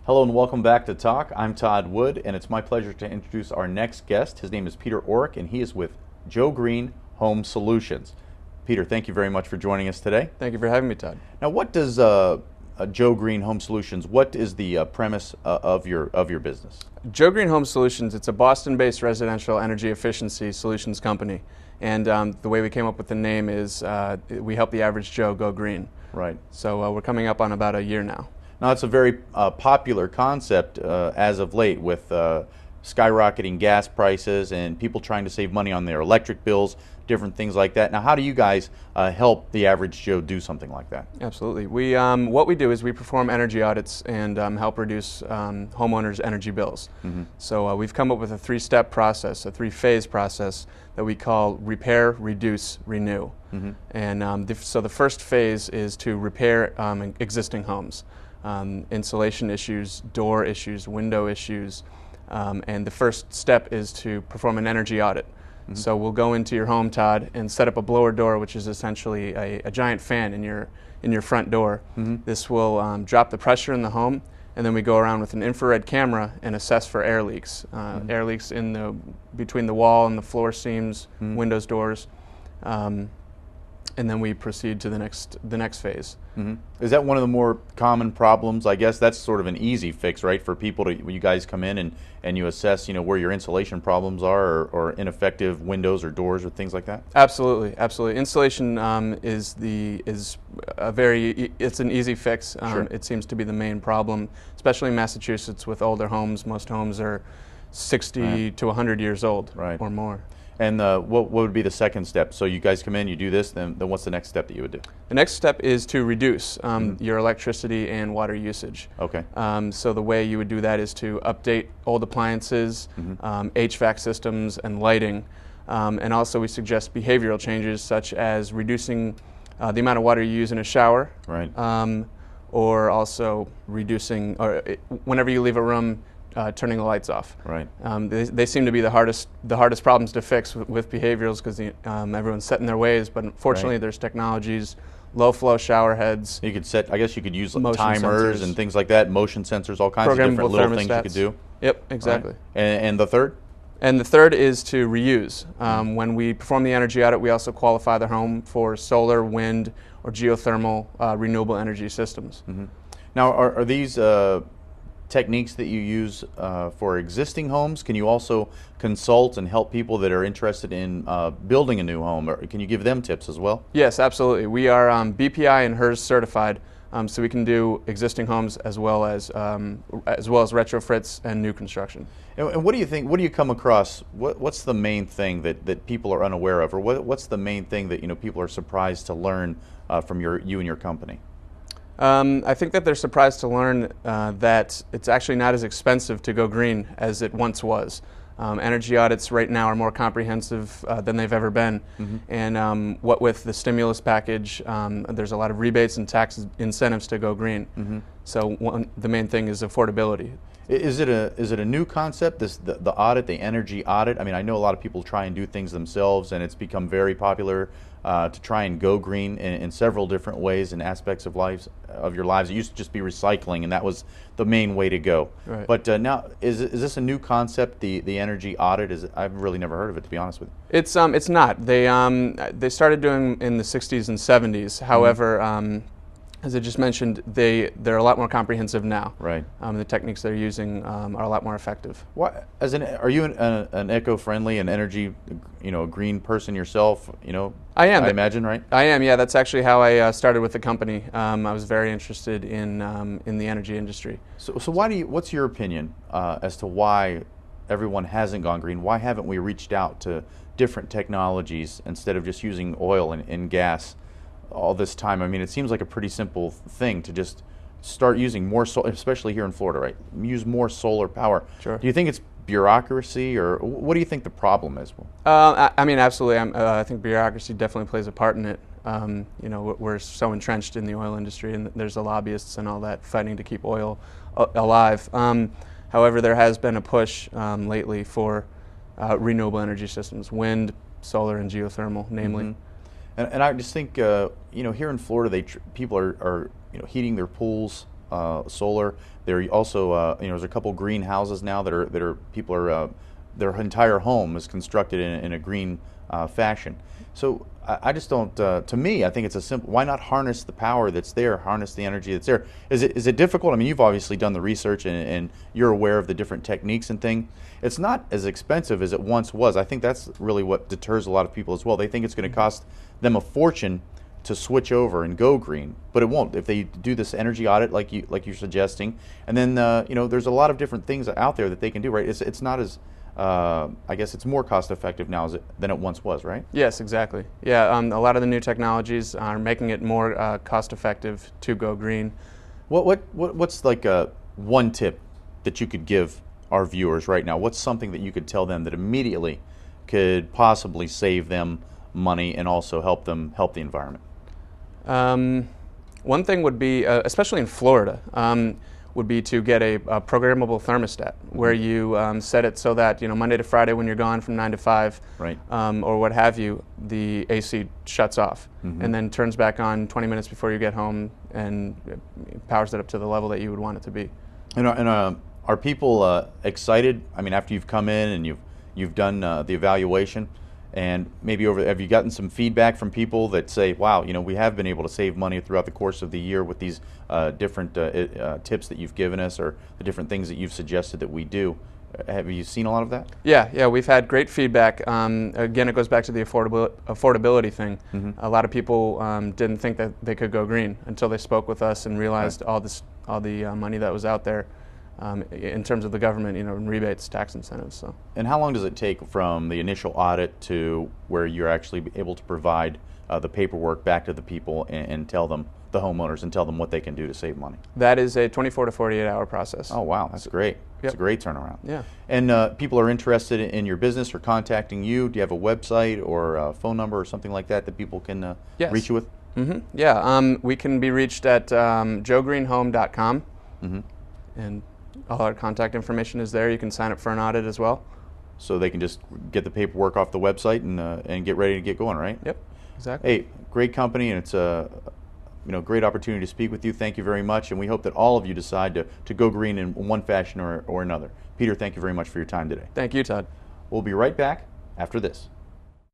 Hello and welcome back to Talk. I'm Todd Wood, and it's my pleasure to introduce our next guest. His name is Peter Orrick, and he is with Joe Green Home Solutions. Peter, thank you very much for joining us today. Thank you for having me, Todd. Now, what does Joe Green Home Solutions? What is the premise of your business? Joe Green Home Solutions, it's a Boston-based residential energy efficiency solutions company. And the way we came up with the name is we help the average Joe go green. Right. So we're coming up on about a year now. Now, it's a very popular concept as of late with skyrocketing gas prices and people trying to save money on their electric bills, different things like that. Now, how do you guys help the average Joe do something like that? Absolutely. What we do is we perform energy audits and help reduce homeowners' energy bills. Mm-hmm. So we've come up with a three-step process, a three-phase process that we call repair, reduce, renew. Mm-hmm. And so the first phase is to repair existing homes. Insulation issues, door issues, window issues, and the first step is to perform an energy audit. Mm-hmm. So we'll go into your home, Todd, and set up a blower door, which is essentially a giant fan in your front door. Mm-hmm. This will drop the pressure in the home, and then we go around with an infrared camera and assess for air leaks. Mm-hmm. Air leaks between the wall and the floor seams, mm-hmm. windows, doors. And then we proceed to the next phase. Mm-hmm. Is that one of the more common problems? I guess that's sort of an easy fix, right? For people to, when you guys come in and you assess, where your insulation problems are, or ineffective windows or doors or things like that. Absolutely, absolutely. Insulation it's an easy fix. Sure. It seems to be the main problem, especially in Massachusetts with older homes. Most homes are 60 right. to 100 years old, right. or more. And what would be the second step? So you guys come in, you do this, then what's the next step that you would do? The next step is to reduce your electricity and water usage. Okay. So the way you would do that is to update old appliances, HVAC systems, and lighting. And also we suggest behavioral changes such as reducing the amount of water you use in a shower. Right. Or also reducing, whenever you leave a room, turning the lights off. Right. They seem to be the hardest problems to fix with behaviorals because everyone's set in their ways. But unfortunately, right. there's technologies, low flow shower heads. You could set. I guess you could use timers sensors, and things like that, motion sensors, all kinds of different little things you could do. Yep, exactly. Right. And the third? And the third is to reuse. When we perform the energy audit, we also qualify the home for solar, wind, or geothermal renewable energy systems. Mm-hmm. Now, are these techniques that you use for existing homes? Can you also consult and help people that are interested in building a new home? Or can you give them tips as well? Yes, absolutely. We are BPI and HERS certified, so we can do existing homes as well as retrofits and new construction. And what do you think? What do you come across? What's the main thing that people are unaware of, or what's the main thing that people are surprised to learn from you and your company? I think that they're surprised to learn that it's actually not as expensive to go green as it once was. Energy audits right now are more comprehensive than they've ever been. Mm-hmm. And what with the stimulus package, there's a lot of rebates and tax incentives to go green. Mm-hmm. So the main thing is affordability. Is it a new concept, the audit, the energy audit? I mean, I know a lot of people try and do things themselves, and it's become very popular to try and go green in several different ways and aspects of your lives. It used to just be recycling, and that was the main way to go. Right. But now, is this a new concept? The energy audit? I've really never heard of it, to be honest with you. It's not. They started doing in the 60s and 70s. However. As I just mentioned, they're a lot more comprehensive now. Right. The techniques they're using are a lot more effective. Are you an eco-friendly and energy, green person yourself? I am. I imagine, right? I am. Yeah, that's actually how I started with the company. I was very interested in the energy industry. So what's your opinion as to why everyone hasn't gone green? Why haven't we reached out to different technologies instead of just using oil and gas all this time? I mean, it seems like a pretty simple thing to just start using more solar, especially here in Florida, right? Use more solar power. Sure. Do you think it's bureaucracy, or what do you think the problem is? I mean, absolutely. I think bureaucracy definitely plays a part in it. We're so entrenched in the oil industry, and there's the lobbyists and all that fighting to keep oil alive. However, there has been a push lately for renewable energy systems, wind, solar, and geothermal, namely. Mm-hmm. And I just think, here in Florida, people are heating their pools solar. There are also there's a couple greenhouses now that are people are their entire home is constructed in a green fashion. So I just don't. To me, I think it's a simple. Why not harness the power that's there? Harness the energy that's there. Is it difficult? I mean, you've obviously done the research and you're aware of the different techniques and things. It's not as expensive as it once was. I think that's really what deters a lot of people as well. They think it's going to cost them a fortune to switch over and go green, but it won't if they do this energy audit like you're suggesting. And then there's a lot of different things out there that they can do. Right? It's not as I guess it's more cost effective now than it once was, right? Yes, exactly. Yeah, a lot of the new technologies are making it more cost effective to go green. What's like one tip that you could give our viewers right now? What's something that you could tell them that immediately could possibly save them money and also help the environment? One thing would be, especially in Florida, would be to get a programmable thermostat where you set it so that Monday to Friday when you're gone from 9 to 5, right, or what have you, the AC shuts off and then turns back on 20 minutes before you get home and powers it up to the level that you would want it to be. And are people excited? I mean, after you've come in and you've done the evaluation, and maybe have you gotten some feedback from people that say, wow, we have been able to save money throughout the course of the year with these different tips that you've given us, or the different things that you've suggested that we do? Have you seen a lot of that? Yeah, we've had great feedback. Again, it goes back to the affordability thing. A lot of people didn't think that they could go green until they spoke with us and realized all the money that was out there. In terms of the government, rebates, tax incentives. So. And how long does it take from the initial audit to where you're actually able to provide the paperwork back to the people and tell them, the homeowners, and tell them what they can do to save money? That is a 24 to 48 hour process. Oh wow, that's great. It's Yep. a great turnaround. Yeah. And people are interested in your business or contacting you. Do you have a website or a phone number or something like that people can Yes. reach you with? Yeah, we can be reached at joegreenhome.com. And all our contact information is there. You can sign up for an audit as well. So they can just get the paperwork off the website and get ready to get going, right? Yep, exactly. Hey, great company, and it's a great opportunity to speak with you. Thank you very much, and we hope that all of you decide to go green in one fashion or another. Peter, thank you very much for your time today. Thank you, Todd. We'll be right back after this.